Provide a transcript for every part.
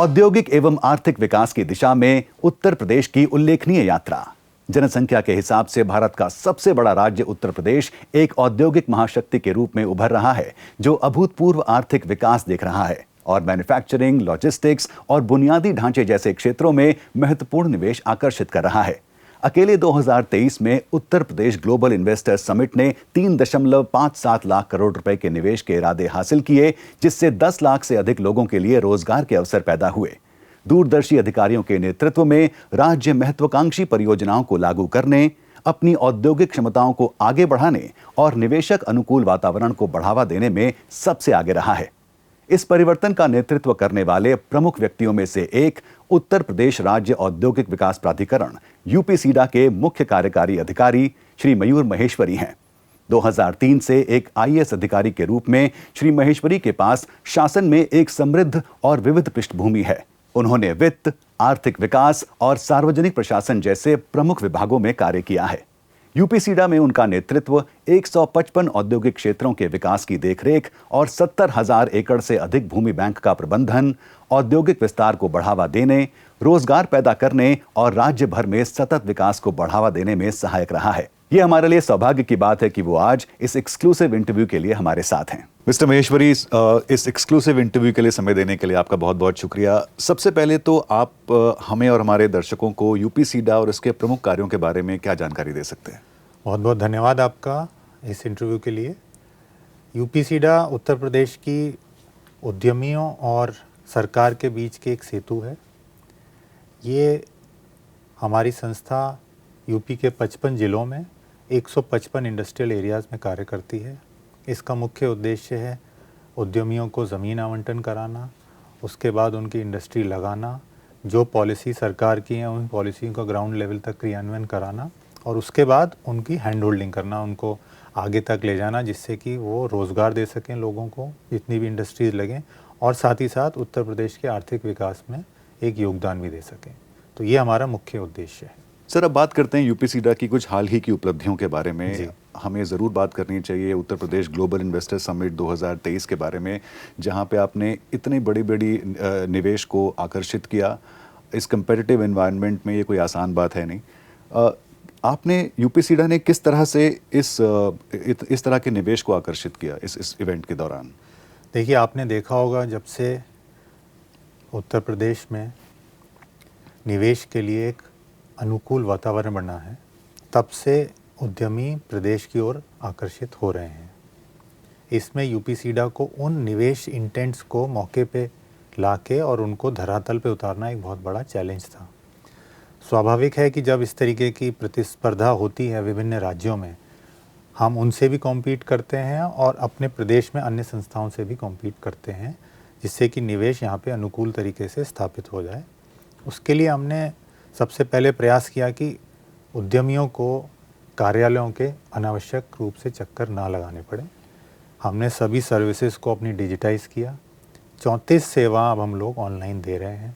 औद्योगिक एवं आर्थिक विकास की दिशा में उत्तर प्रदेश की उल्लेखनीय यात्रा। जनसंख्या के हिसाब से भारत का सबसे बड़ा राज्य उत्तर प्रदेश एक औद्योगिक महाशक्ति के रूप में उभर रहा है, जो अभूतपूर्व आर्थिक विकास देख रहा है और मैन्युफैक्चरिंग, लॉजिस्टिक्स और बुनियादी ढांचे जैसे क्षेत्रों में महत्वपूर्ण निवेश आकर्षित कर रहा है। अकेले 2023 में Uttar Pradesh global investors summit ने 3.57 लाख करोड़ रुपए के निवेश के इरादे हासिल किए, जिससे 10 लाख से अधिक लोगों के लिए रोजगार के अवसर पैदा हुए। दूरदर्शी अधिकारियों के नेतृत्व में राज्य महत्वाकांक्षी परियोजनाओं को लागू करने, अपनी औद्योगिक क्षमताओं को आगे बढ़ाने और निवेशक अनुकूल वातावरण को बढ़ावा देने में सबसे आगे रहा है। इस परिवर्तन का नेतृत्व करने वाले प्रमुख व्यक्तियों में से एक उत्तर प्रदेश राज्य औद्योगिक विकास प्राधिकरण यूपीसीडा के मुख्य कार्यकारी अधिकारी श्री मयूर महेश्वरी हैं। 2003 से एक आईएएस अधिकारी के रूप में श्री महेश्वरी के पास शासन में एक समृद्ध और विविध पृष्ठभूमि है। उन्होंने वित्त, आर्थिक विकास और सार्वजनिक प्रशासन जैसे प्रमुख विभागों में कार्य किया है। यूपीसीडा में उनका नेतृत्व 155 औद्योगिक क्षेत्रों के विकास की देखरेख और 70,000 एकड़ से अधिक भूमि बैंक का प्रबंधन, औद्योगिक विस्तार को बढ़ावा देने, रोजगार पैदा करने और राज्य भर में सतत विकास को बढ़ावा देने में सहायक रहा है। ये हमारे लिए सौभाग्य की बात है कि वो आज इस एक्सक्लूसिव इंटरव्यू के लिए हमारे साथ हैं। मिस्टर महेश्वरी, इस एक्सक्लूसिव इंटरव्यू के लिए समय देने के लिए आपका बहुत बहुत शुक्रिया। सबसे पहले तो आप हमें और हमारे दर्शकों को यूपीसीडा और इसके प्रमुख कार्यों के बारे में क्या जानकारी दे सकते हैं? बहुत बहुत धन्यवाद आपका इस इंटरव्यू के लिए। यूपीसीडा उत्तर प्रदेश की उद्यमियों और सरकार के बीच के एक सेतु है। ये हमारी संस्था यूपी के 55 ज़िलों में 155 इंडस्ट्रियल एरियाज़ में कार्य करती है। इसका मुख्य उद्देश्य है उद्यमियों को ज़मीन आवंटन कराना, उसके बाद उनकी इंडस्ट्री लगाना, जो पॉलिसी सरकार की है उन पॉलिसियों का ग्राउंड लेवल तक क्रियान्वयन कराना और उसके बाद उनकी हैंड होल्डिंग करना, उनको आगे तक ले जाना, जिससे कि वो रोज़गार दे सकें लोगों को, जितनी भी इंडस्ट्रीज़ लगें, और साथ ही साथ उत्तर प्रदेश के आर्थिक विकास में एक योगदान भी दे सकें। तो ये हमारा मुख्य उद्देश्य है। सर, अब बात करते हैं यूपीसीडा की कुछ हाल ही की उपलब्धियों के बारे में। हमें ज़रूर बात करनी चाहिए Uttar Pradesh global investor summit 2023 के बारे में, जहां पे आपने इतनी बड़ी निवेश को आकर्षित किया। इस कंपेटिटिव एनवायरनमेंट में ये कोई आसान बात है नहीं। आपने यूपीसीडा ने किस तरह से इस तरह के निवेश को आकर्षित किया इस इवेंट के दौरान? देखिए, आपने देखा होगा जब से उत्तर प्रदेश में निवेश के लिए एक अनुकूल वातावरण बना है, तब से उद्यमी प्रदेश की ओर आकर्षित हो रहे हैं। इसमें यूपीसीडा को उन निवेश इंटेंट्स को मौके पे लाके और उनको धरातल पे उतारना एक बहुत बड़ा चैलेंज था। स्वाभाविक है कि जब इस तरीके की प्रतिस्पर्धा होती है विभिन्न राज्यों में, हम उनसे भी कॉम्पीट करते हैं और अपने प्रदेश में अन्य संस्थाओं से भी कॉम्पीट करते हैं, जिससे कि निवेश यहाँ पे अनुकूल तरीके से स्थापित हो जाए। उसके लिए हमने सबसे पहले प्रयास किया कि उद्यमियों को कार्यालयों के अनावश्यक रूप से चक्कर ना लगाने पड़े। हमने सभी सर्विसेज को अपनी डिजिटाइज़ किया। 34 सेवा अब हम लोग ऑनलाइन दे रहे हैं।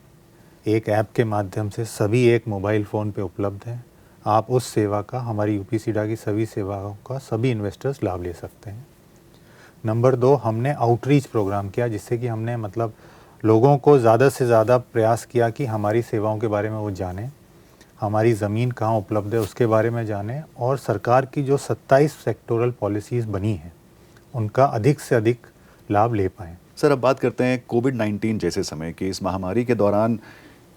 एक ऐप के माध्यम से सभी एक मोबाइल फ़ोन पे उपलब्ध है। आप उस सेवा का, हमारी यूपीसीडा की सभी सेवाओं का सभी इन्वेस्टर्स लाभ ले सकते हैं। नंबर 2, हमने आउटरीच प्रोग्राम किया, जिससे कि हमने लोगों को ज़्यादा से ज़्यादा प्रयास किया कि हमारी सेवाओं के बारे में वो जानें, हमारी ज़मीन कहाँ उपलब्ध है उसके बारे में जानें, और सरकार की जो 27 सेक्टोरल पॉलिसीज़ बनी हैं उनका अधिक से अधिक लाभ ले पाएँ। सर, अब बात करते हैं कोविड-19 जैसे समय की इस महामारी के दौरान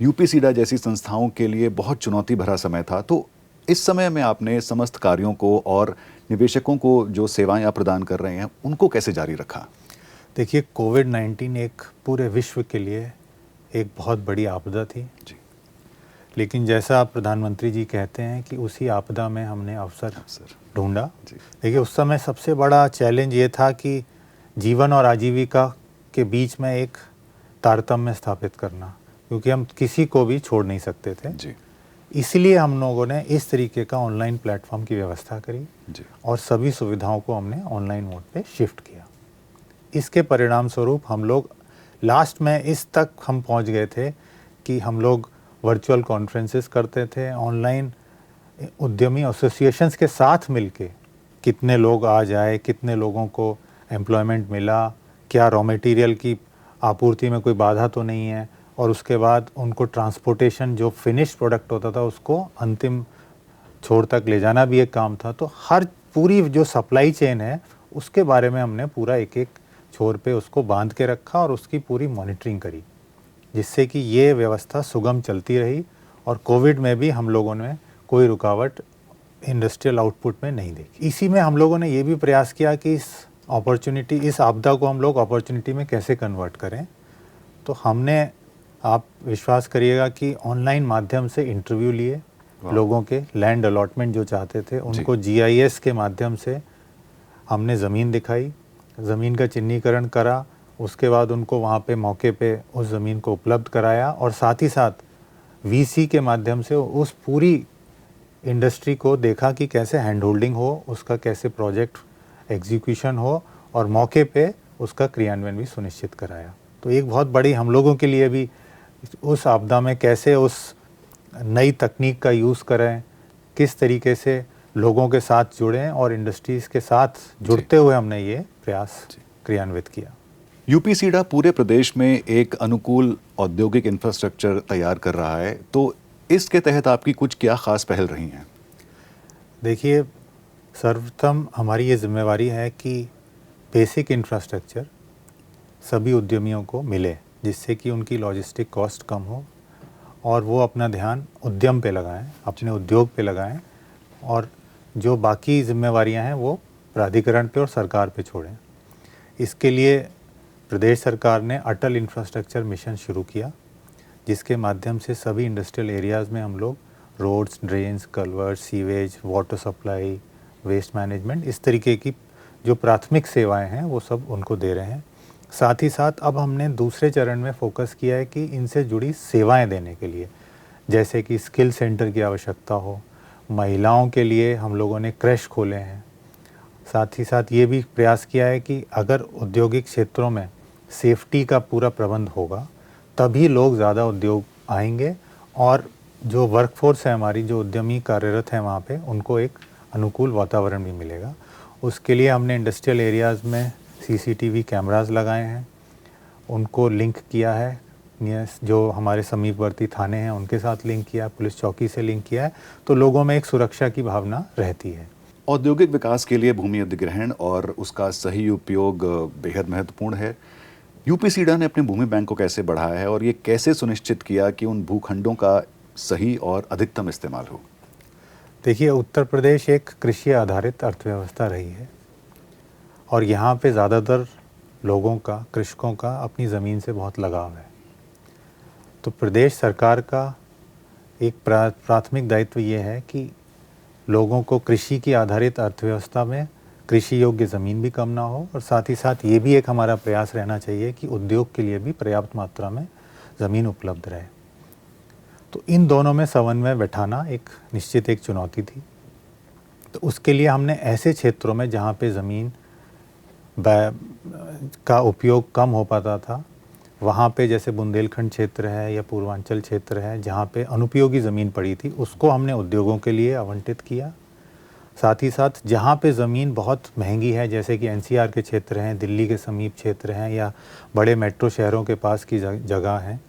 यूपीसीडा जैसी संस्थाओं के लिए बहुत चुनौती भरा समय था। तो इस समय में आपने समस्त कार्यों को और निवेशकों को जो सेवाएं आप प्रदान कर रहे हैं उनको कैसे जारी रखा? देखिए, कोविड-19 एक पूरे विश्व के लिए एक बहुत बड़ी आपदा थी जी। लेकिन जैसा प्रधानमंत्री जी कहते हैं कि उसी आपदा में हमने अवसर ढूंढा। देखिए, उस समय सबसे बड़ा चैलेंज ये था कि जीवन और आजीविका के बीच में एक तारतम्य स्थापित करना, क्योंकि हम किसी को भी छोड़ नहीं सकते थे जी। इसलिए हम लोगों ने इस तरीके का ऑनलाइन प्लेटफॉर्म की व्यवस्था करी जी। और सभी सुविधाओं को हमने ऑनलाइन मोड पे शिफ्ट किया। इसके परिणाम स्वरूप हम लोग लास्ट में इस तक हम पहुंच गए थे कि हम लोग वर्चुअल कॉन्फ्रेंसेस करते थे, ऑनलाइन उद्यमी एसोसिएशंस के साथ मिलके कितने लोग आ जाए, कितने लोगों को एम्प्लॉयमेंट मिला, क्या रॉ मटेरियल की आपूर्ति में कोई बाधा तो नहीं है, और उसके बाद उनको ट्रांसपोर्टेशन, जो फिनिश्ड प्रोडक्ट होता था उसको अंतिम छोर तक ले जाना भी एक काम था। तो हर पूरी जो सप्लाई चेन है उसके बारे में हमने पूरा एक एक छोर पे उसको बांध के रखा और उसकी पूरी मॉनिटरिंग करी, जिससे कि ये व्यवस्था सुगम चलती रही और कोविड में भी हम लोगों ने कोई रुकावट इंडस्ट्रियल आउटपुट में नहीं देखी। इसी में हम लोगों ने ये भी प्रयास किया कि इस आपदा को हम लोग अपॉर्चुनिटी में कैसे कन्वर्ट करें। तो हमने, आप विश्वास करिएगा कि ऑनलाइन माध्यम से इंटरव्यू लिए लोगों के, लैंड अलॉटमेंट जो चाहते थे उनको GIS के माध्यम से हमने ज़मीन दिखाई, ज़मीन का चिन्हीकरण करा, उसके बाद उनको वहाँ पे मौके पे उस ज़मीन को उपलब्ध कराया और साथ ही साथ VC के माध्यम से उस पूरी इंडस्ट्री को देखा कि कैसे हैंड होल्डिंग हो, उसका कैसे प्रोजेक्ट एग्जीक्यूशन हो और मौके पे उसका क्रियान्वयन भी सुनिश्चित कराया। तो एक बहुत बड़ी हम लोगों के लिए भी उस आपदा में कैसे उस नई तकनीक का यूज़ करें, किस तरीके से लोगों के साथ जुड़ें और इंडस्ट्रीज़ के साथ जुड़ते हुए हमने ये प्रयास क्रियान्वित किया। यूपीसीडा पूरे प्रदेश में एक अनुकूल औद्योगिक इंफ्रास्ट्रक्चर तैयार कर रहा है, तो इसके तहत आपकी कुछ क्या खास पहल रही हैं? देखिए, सर्वप्रथम हमारी ये जिम्मेवारी है कि बेसिक इंफ्रास्ट्रक्चर सभी उद्यमियों को मिले, जिससे कि उनकी लॉजिस्टिक कॉस्ट कम हो और वो अपना ध्यान उद्यम पे लगाएं, अपने उद्योग पे लगाएं और जो बाकी जिम्मेवारियां हैं वो प्राधिकरण पे और सरकार पे छोड़ें। इसके लिए प्रदेश सरकार ने अटल इंफ्रास्ट्रक्चर मिशन शुरू किया, जिसके माध्यम से सभी इंडस्ट्रियल एरियाज़ में हम लोग roads, drains, culvert, sewage, water supply, waste management, इस तरीके की जो प्राथमिक सेवाएं हैं वो सब उनको दे रहे हैं। साथ ही साथ अब हमने दूसरे चरण में फोकस किया है कि इनसे जुड़ी सेवाएं देने के लिए, जैसे कि स्किल सेंटर की आवश्यकता हो, महिलाओं के लिए हम लोगों ने क्रैश खोले हैं। साथ ही साथ ये भी प्रयास किया है कि अगर औद्योगिक क्षेत्रों में सेफ्टी का पूरा प्रबंध होगा तभी लोग ज़्यादा उद्योग आएंगे और जो वर्कफोर्स है हमारी, जो उद्यमी कार्यरत हैं वहाँ पे, उनको एक अनुकूल वातावरण भी मिलेगा। उसके लिए हमने इंडस्ट्रियल एरियाज़ में CCTV कैमरास लगाए हैं, उनको लिंक किया है, जो हमारे समीपवर्ती थाने हैं उनके साथ लिंक किया है, पुलिस चौकी से लिंक किया है, तो लोगों में एक सुरक्षा की भावना रहती है। औद्योगिक विकास के लिए भूमि अधिग्रहण और उसका सही उपयोग बेहद महत्वपूर्ण है। यूपीसीडा ने अपने भूमि बैंक को कैसे बढ़ाया है और ये कैसे सुनिश्चित किया कि उन भूखंडों का सही और अधिकतम इस्तेमाल हो? देखिए, उत्तर प्रदेश एक कृषि आधारित अर्थव्यवस्था रही है और यहाँ पे ज़्यादातर लोगों का, कृषकों का अपनी ज़मीन से बहुत लगाव है। तो प्रदेश सरकार का एक प्राथमिक दायित्व ये है कि लोगों को कृषि की आधारित अर्थव्यवस्था में कृषि योग्य ज़मीन भी कम ना हो और साथ ही साथ ये भी एक हमारा प्रयास रहना चाहिए कि उद्योग के लिए भी पर्याप्त मात्रा में ज़मीन उपलब्ध रहे। तो इन दोनों में समन्वय बैठाना एक निश्चित एक चुनौती थी। तो उसके लिए हमने ऐसे क्षेत्रों में जहाँ पे ज़मीन का उपयोग कम हो पाता था, वहाँ पे जैसे बुंदेलखंड क्षेत्र है या पूर्वांचल क्षेत्र है जहाँ पे अनुपयोगी ज़मीन पड़ी थी, उसको हमने उद्योगों के लिए आवंटित किया। साथ ही साथ जहाँ पे ज़मीन बहुत महंगी है, जैसे कि NCR के क्षेत्र हैं, दिल्ली के समीप क्षेत्र हैं या बड़े मेट्रो शहरों के पास की जगह हैं,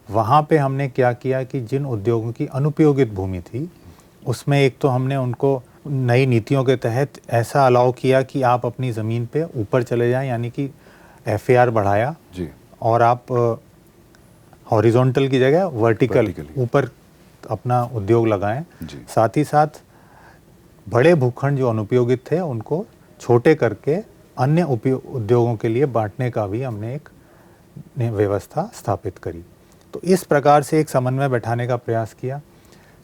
वहाँ पे हमने क्या किया कि जिन उद्योगों की अनुपयोगित भूमि थी उसमें एक तो हमने उनको नई नीतियों के तहत ऐसा अलाउ किया कि आप अपनी ज़मीन पे ऊपर चले जाएं, यानी कि FAR बढ़ाया जी। और आप हॉरिजॉन्टल की जगह वर्टिकल ऊपर अपना उद्योग लगाएं। साथ ही साथ बड़े भूखंड जो अनुपयोगित थे उनको छोटे करके अन्य उद्योगों के लिए बांटने का भी हमने एक व्यवस्था स्थापित करी। तो इस प्रकार से एक समन्वय बैठाने का प्रयास किया।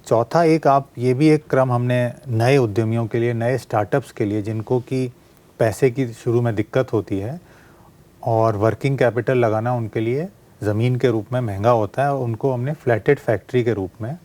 चौथा, ये भी एक क्रम हमने नए उद्यमियों के लिए, नए स्टार्टअप्स के लिए जिनको कि पैसे की शुरू में दिक्कत होती है और वर्किंग कैपिटल लगाना उनके लिए ज़मीन के रूप में महंगा होता है, और उनको हमने फ्लैटेड फैक्ट्री के रूप में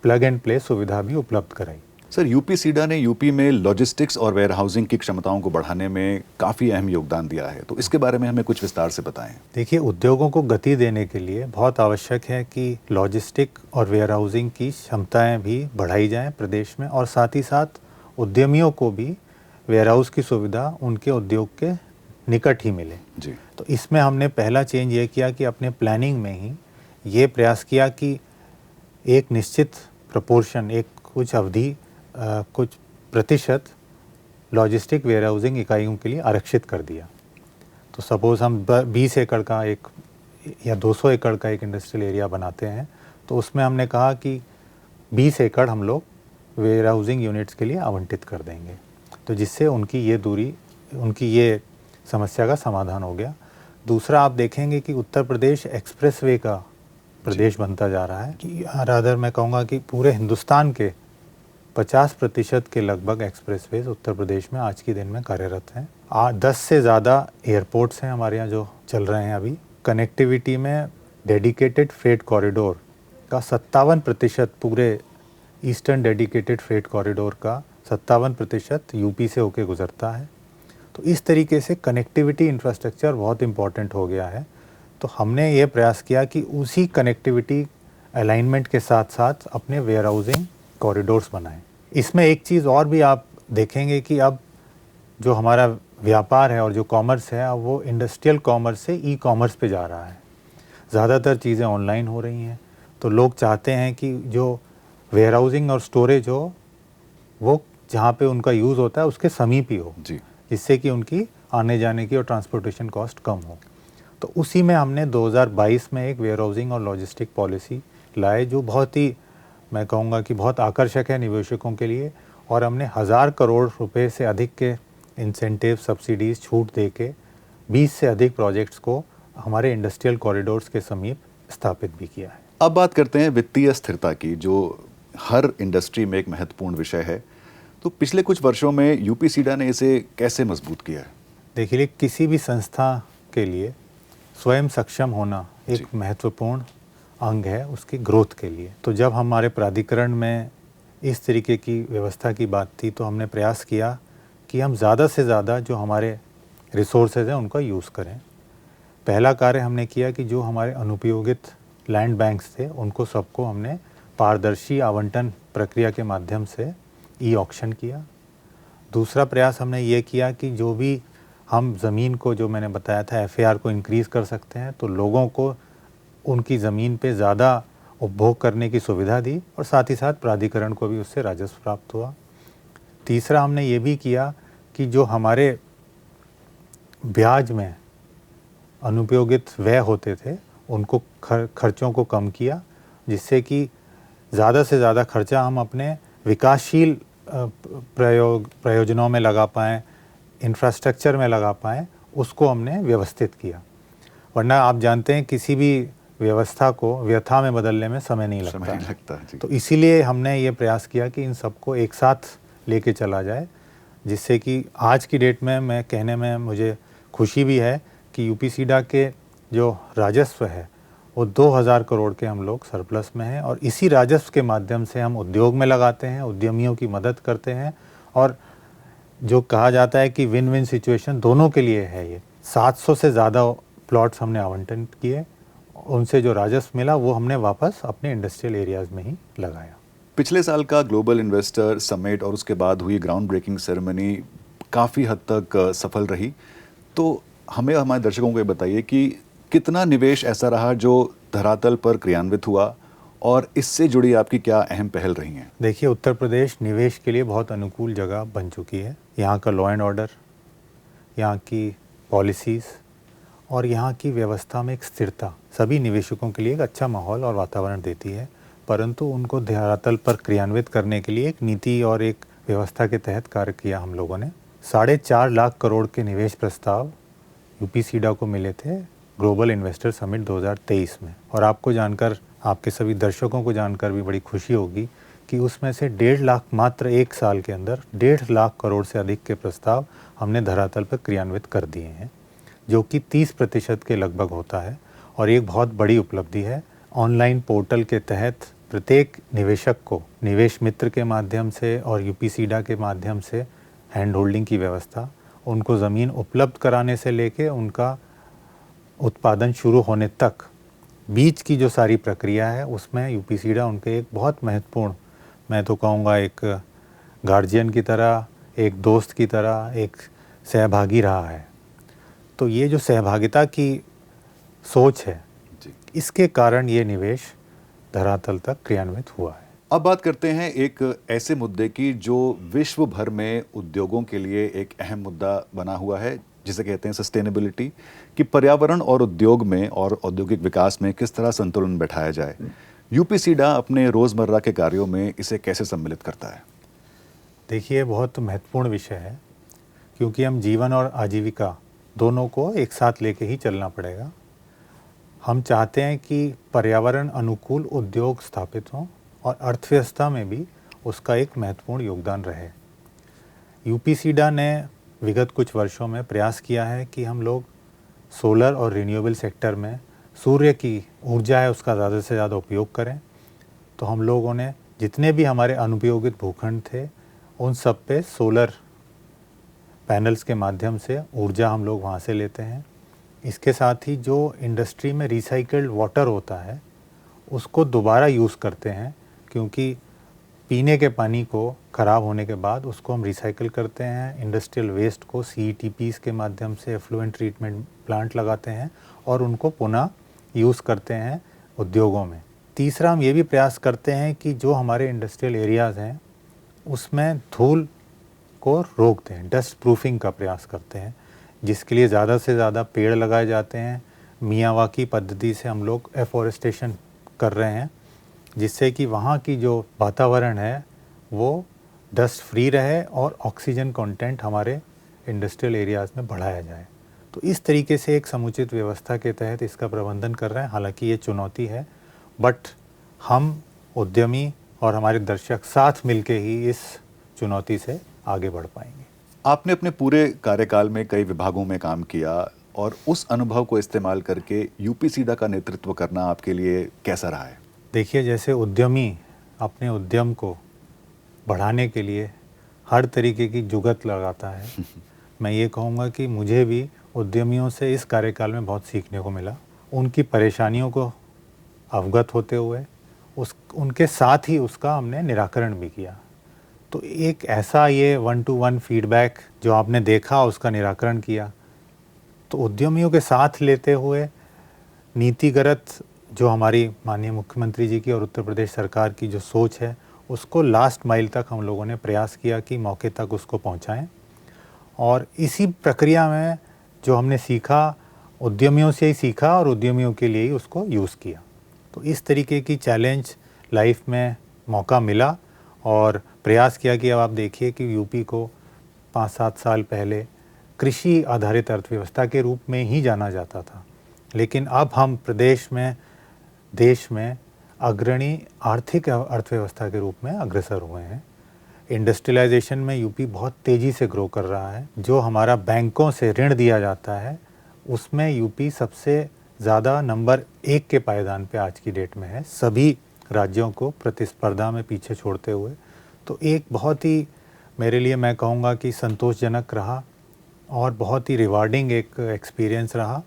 प्लग एंड प्ले सुविधा भी उपलब्ध कराई। सर, यूपीसीडा ने यूपी में लॉजिस्टिक्स और वेयर हाउसिंग की क्षमताओं को बढ़ाने में काफ़ी अहम योगदान दिया है, तो इसके बारे में हमें कुछ विस्तार से बताएं। देखिए, उद्योगों को गति देने के लिए बहुत आवश्यक है कि लॉजिस्टिक और वेयर हाउसिंग की क्षमताएं भी बढ़ाई जाएं प्रदेश में, और साथ ही साथ उद्यमियों को भी वेयर हाउस की सुविधा उनके उद्योग के निकट ही मिले। जी। तो इसमें हमने पहला चेंज ये किया कि अपने प्लानिंग में ही ये प्रयास किया कि एक निश्चित प्रोपोर्शन, एक कुछ अवधि, कुछ प्रतिशत लॉजिस्टिक वेयरहाउसिंग इकाइयों के लिए आरक्षित कर दिया। तो सपोज़ हम 20 एकड़ का एक या 200 एकड़ का एक इंडस्ट्रियल एरिया बनाते हैं, तो उसमें हमने कहा कि 20 एकड़ हम लोग वेयरहाउसिंग यूनिट्स के लिए आवंटित कर देंगे। तो जिससे उनकी ये समस्या का समाधान हो गया। दूसरा, आप देखेंगे कि उत्तर प्रदेश एक्सप्रेसवे का प्रदेश बनता जा रहा है। कि रादर मैं कहूँगा कि पूरे हिंदुस्तान के 50% के लगभग एक्सप्रेसवेज उत्तर प्रदेश में आज के दिन में कार्यरत हैं। 10 से ज़्यादा एयरपोर्ट्स हैं हमारे यहाँ जो चल रहे हैं अभी। कनेक्टिविटी में डेडिकेटेड फ्रेट कॉरिडोर का 57%, पूरे ईस्टर्न डेडिकेटेड फ्रेट कॉरिडोर का 57% यूपी से होके गुजरता है। तो इस तरीके से कनेक्टिविटी इंफ्रास्ट्रक्चर बहुत इम्पॉर्टेंट हो गया है। तो हमने ये प्रयास किया कि उसी कनेक्टिविटी अलाइनमेंट के साथ साथ अपने वेयरहाउसिंग कॉरिडोर्स बनाएं। इसमें एक चीज़ और भी आप देखेंगे कि अब जो हमारा व्यापार है और जो कॉमर्स है, अब वो इंडस्ट्रियल कॉमर्स से ई कॉमर्स पे जा रहा है। ज़्यादातर चीज़ें ऑनलाइन हो रही हैं, तो लोग चाहते हैं कि जो वेयरहाउसिंग और स्टोरेज हो वो जहाँ पे उनका यूज़ होता है उसके समीप ही हो, जी। जिससे कि उनकी आने जाने की और ट्रांसपोर्टेशन कॉस्ट कम हो। तो उसी में हमने 2022 में एक वेयरहाउसिंग और लॉजिस्टिक पॉलिसी लाए, जो बहुत ही, मैं कहूँगा कि बहुत आकर्षक है निवेशकों के लिए। और हमने 1000 करोड़ रुपए से अधिक के इंसेंटिव, सब्सिडीज़, छूट दे के 20 से अधिक प्रोजेक्ट्स को हमारे इंडस्ट्रियल कॉरिडोर्स के समीप स्थापित भी किया है। अब बात करते हैं वित्तीय स्थिरता की, जो हर इंडस्ट्री में एक महत्वपूर्ण विषय है। तो पिछले कुछ वर्षों में यूपीसीडा ने इसे कैसे मजबूत किया है? देखिए, किसी भी संस्था के लिए स्वयं सक्षम होना एक महत्वपूर्ण अंग है उसकी ग्रोथ के लिए। तो जब हमारे प्राधिकरण में इस तरीके की व्यवस्था की बात थी, तो हमने प्रयास किया कि हम ज़्यादा से ज़्यादा जो हमारे रिसोर्सेज हैं उनका यूज़ करें। पहला कार्य हमने किया कि जो हमारे अनुपयोगित लैंड बैंक्स थे उनको सबको हमने पारदर्शी आवंटन प्रक्रिया के माध्यम से ई ऑक्शन किया। दूसरा प्रयास हमने ये किया कि जो भी हम ज़मीन को, जो मैंने बताया था एफएआर को इंक्रीज़ कर सकते हैं, तो लोगों को उनकी ज़मीन पे ज़्यादा उपभोग करने की सुविधा दी और साथ ही साथ प्राधिकरण को भी उससे राजस्व प्राप्त हुआ। तीसरा हमने ये भी किया कि जो हमारे ब्याज में अनुपयोगित व्यय होते थे उनको खर्चों को कम किया, जिससे कि ज़्यादा से ज़्यादा खर्चा हम अपने विकासशील प्रयोजनों में लगा पाएँ, इंफ्रास्ट्रक्चर में लगा पाएँ, उसको हमने व्यवस्थित किया। वरना आप जानते हैं किसी भी व्यवस्था को व्यथा में बदलने में समय नहीं लगता जी। तो इसीलिए हमने ये प्रयास किया कि इन सबको एक साथ लेके चला जाए, जिससे कि आज की डेट में मैं कहने में मुझे खुशी भी है कि यूपीसीडा के जो राजस्व है वो 2000 करोड़ के हम लोग सरप्लस में हैं। और इसी राजस्व के माध्यम से हम उद्योग में लगाते हैं, उद्यमियों की मदद करते हैं, और जो कहा जाता है कि विन विन सिचुएशन दोनों के लिए है। ये 700 से ज़्यादा प्लॉट्स हमने आवंटन किए, उनसे जो राजस्व मिला वो हमने वापस अपने इंडस्ट्रियल एरियाज़ में ही लगाया। पिछले साल का ग्लोबल इन्वेस्टर समिट और उसके बाद हुई ग्राउंड ब्रेकिंग सेरेमनी काफ़ी हद तक सफल रही। तो हमें, हमारे दर्शकों को ये बताइए कि कितना निवेश ऐसा रहा जो धरातल पर क्रियान्वित हुआ और इससे जुड़ी आपकी क्या अहम पहल रही हैं? देखिए, उत्तर प्रदेश निवेश के लिए बहुत अनुकूल जगह बन चुकी है। यहाँ का लॉ एंड ऑर्डर, यहाँ की पॉलिसीज़ और यहाँ की व्यवस्था में एक स्थिरता सभी निवेशकों के लिए एक अच्छा माहौल और वातावरण देती है। परंतु उनको धरातल पर क्रियान्वित करने के लिए एक नीति और एक व्यवस्था के तहत कार्य किया हम लोगों ने। 4.5 लाख करोड़ के निवेश प्रस्ताव यूपीसीडा को मिले थे ग्लोबल इन्वेस्टर समिट 2023 में। और आपको जानकर, आपके सभी दर्शकों को जानकर भी बड़ी खुशी होगी कि उसमें से 1.5 लाख, मात्र एक साल के अंदर 1.5 लाख करोड़ से अधिक के प्रस्ताव हमने धरातल पर क्रियान्वित कर दिए हैं, जो कि 30% के लगभग होता है और एक बहुत बड़ी उपलब्धि है। ऑनलाइन पोर्टल के तहत प्रत्येक निवेशक को निवेश मित्र के माध्यम से और यूपीसीडा के माध्यम से हैंड होल्डिंग की व्यवस्था, उनको ज़मीन उपलब्ध कराने से लेके उनका उत्पादन शुरू होने तक बीच की जो सारी प्रक्रिया है उसमें यूपीसीडा उनके एक बहुत महत्वपूर्ण, मैं तो कहूँगा एक गार्जियन की तरह, एक दोस्त की तरह, एक सहभागी रहा है। तो ये जो सहभागिता की सोच है, जी। इसके कारण ये निवेश धरातल तक क्रियान्वित हुआ है। अब बात करते हैं एक ऐसे मुद्दे की जो विश्व भर में उद्योगों के लिए एक अहम मुद्दा बना हुआ है, जिसे कहते हैं सस्टेनेबिलिटी, कि पर्यावरण और उद्योग में और औद्योगिक विकास में किस तरह संतुलन बैठाया जाए। यूपीसीडा अपने रोजमर्रा के कार्यों में इसे कैसे सम्मिलित करता है? देखिए, बहुत महत्वपूर्ण विषय है, क्योंकि हम जीवन और आजीविका दोनों को एक साथ लेके ही चलना पड़ेगा। हम चाहते हैं कि पर्यावरण अनुकूल उद्योग स्थापित हों और अर्थव्यवस्था में भी उसका एक महत्वपूर्ण योगदान रहे। यूपीसीडा ने विगत कुछ वर्षों में प्रयास किया है कि हम लोग सोलर और रिन्यूएबल सेक्टर में सूर्य की ऊर्जा है उसका ज़्यादा से ज़्यादा उपयोग करें। तो हम लोगों ने जितने भी हमारे अनुपयोगित भूखंड थे, उन सब पे सोलर पैनल्स के माध्यम से ऊर्जा हम लोग वहाँ से लेते हैं। इसके साथ ही जो इंडस्ट्री में रिसाइकल्ड वाटर होता है, उसको दोबारा यूज़ करते हैं, क्योंकि पीने के पानी को ख़राब होने के बाद उसको हम रिसाइकल करते हैं। इंडस्ट्रियल वेस्ट को CETPs के माध्यम से एफ्लुएंट ट्रीटमेंट प्लांट लगाते हैं और उनको पुनः यूज़ करते हैं उद्योगों में। तीसरा, हम ये भी प्रयास करते हैं कि जो हमारे इंडस्ट्रियल एरियाज़ हैं उसमें धूल को रोक दें, डस्ट प्रूफिंग का प्रयास करते हैं, जिसके लिए ज़्यादा से ज़्यादा पेड़ लगाए जाते हैं। मियावाकी पद्धति से हम लोग एफॉरेस्टेशन कर रहे हैं, जिससे कि वहाँ की जो वातावरण है वो डस्ट फ्री रहे और ऑक्सीजन कंटेंट हमारे इंडस्ट्रियल एरियाज़ में बढ़ाया जाए। तो इस तरीके से एक समुचित व्यवस्था के तहत इसका प्रबंधन कर रहे हैं। हालांकि ये चुनौती है, बट हम उद्यमी और हमारे दर्शक साथ मिलके ही इस चुनौती से आगे बढ़ पाएंगे। आपने अपने पूरे कार्यकाल में कई विभागों में काम किया और उस अनुभव को इस्तेमाल करके यूपीसीडा का नेतृत्व करना आपके लिए कैसा रहा है? देखिए, जैसे उद्यमी अपने उद्यम को बढ़ाने के लिए हर तरीके की जुगत लगाता है, मैं ये कहूँगा कि मुझे भी उद्यमियों से इस कार्यकाल में बहुत सीखने को मिला। उनकी परेशानियों को अवगत होते हुए उनके साथ ही उसका हमने निराकरण भी किया। तो एक ऐसा ये 1-to-1 फीडबैक जो आपने देखा, उसका निराकरण किया। तो उद्यमियों के साथ लेते हुए नीतिगत जो हमारी माननीय मुख्यमंत्री जी की और उत्तर प्रदेश सरकार की जो सोच है, उसको लास्ट माइल तक हम लोगों ने प्रयास किया कि मौके तक उसको पहुंचाएं। और इसी प्रक्रिया में जो हमने सीखा, उद्यमियों से ही सीखा और उद्यमियों के लिए ही उसको यूज़ किया। तो इस तरीके की चैलेंज लाइफ में मौका मिला और प्रयास किया कि अब आप देखिए कि यूपी को 5-7 साल पहले कृषि आधारित अर्थव्यवस्था के रूप में ही जाना जाता था, लेकिन अब हम प्रदेश में, देश में अग्रणी आर्थिक अर्थव्यवस्था के रूप में अग्रसर हुए हैं। इंडस्ट्रियलाइजेशन में यूपी बहुत तेज़ी से ग्रो कर रहा है। जो हमारा बैंकों से ऋण दिया जाता है, उसमें यूपी सबसे ज़्यादा नंबर 1 के पायदान पे आज की डेट में है, सभी राज्यों को प्रतिस्पर्धा में पीछे छोड़ते हुए। तो एक बहुत ही, मेरे लिए मैं कहूँगा कि संतोषजनक रहा और बहुत ही रिवार्डिंग एक एक्सपीरियंस रहा।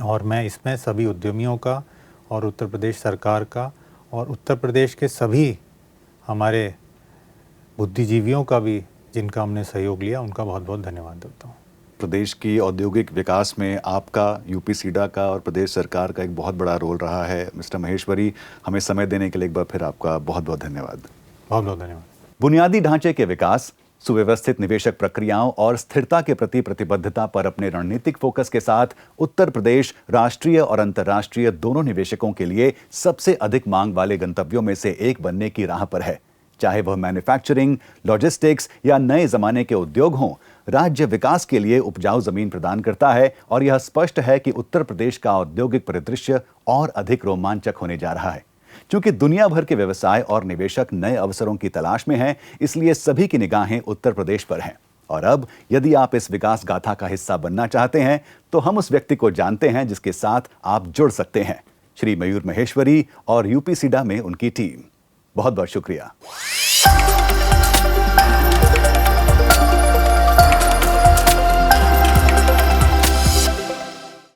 और मैं इसमें सभी उद्यमियों का और उत्तर प्रदेश सरकार का और उत्तर प्रदेश के सभी हमारे बुद्धिजीवियों का भी, जिनका हमने सहयोग लिया, उनका बहुत बहुत धन्यवाद देता हूँ। प्रदेश की औद्योगिक विकास में आपका, यूपीसीडा का और प्रदेश सरकार का एक बहुत बड़ा रोल रहा है। मिस्टर महेश्वरी, हमें समय देने के लिए एक बार फिर आपका बहुत बहुत धन्यवाद। बहुत बहुत धन्यवाद। बुनियादी ढांचे के विकास, सुव्यवस्थित निवेशक प्रक्रियाओं और स्थिरता के प्रति प्रतिबद्धता पर अपने रणनीतिक फोकस के साथ उत्तर प्रदेश राष्ट्रीय और अंतर्राष्ट्रीय दोनों निवेशकों के लिए सबसे अधिक मांग वाले गंतव्यों में से एक बनने की राह पर है। चाहे वह मैन्युफैक्चरिंग, लॉजिस्टिक्स या नए जमाने के उद्योग हों, राज्य विकास के लिए उपजाऊ जमीन प्रदान करता है और यह स्पष्ट है कि उत्तर प्रदेश का औद्योगिक परिदृश्य और अधिक रोमांचक होने जा रहा है। क्योंकि दुनिया भर के व्यवसाय और निवेशक नए अवसरों की तलाश में हैं, इसलिए सभी की निगाहें उत्तर प्रदेश पर हैं। और अब यदि आप इस विकास गाथा का हिस्सा बनना चाहते हैं, तो हम उस व्यक्ति को जानते हैं जिसके साथ आप जुड़ सकते हैं, श्री मयूर महेश्वरी और यूपीसीडा में उनकी टीम। बहुत बहुत शुक्रिया।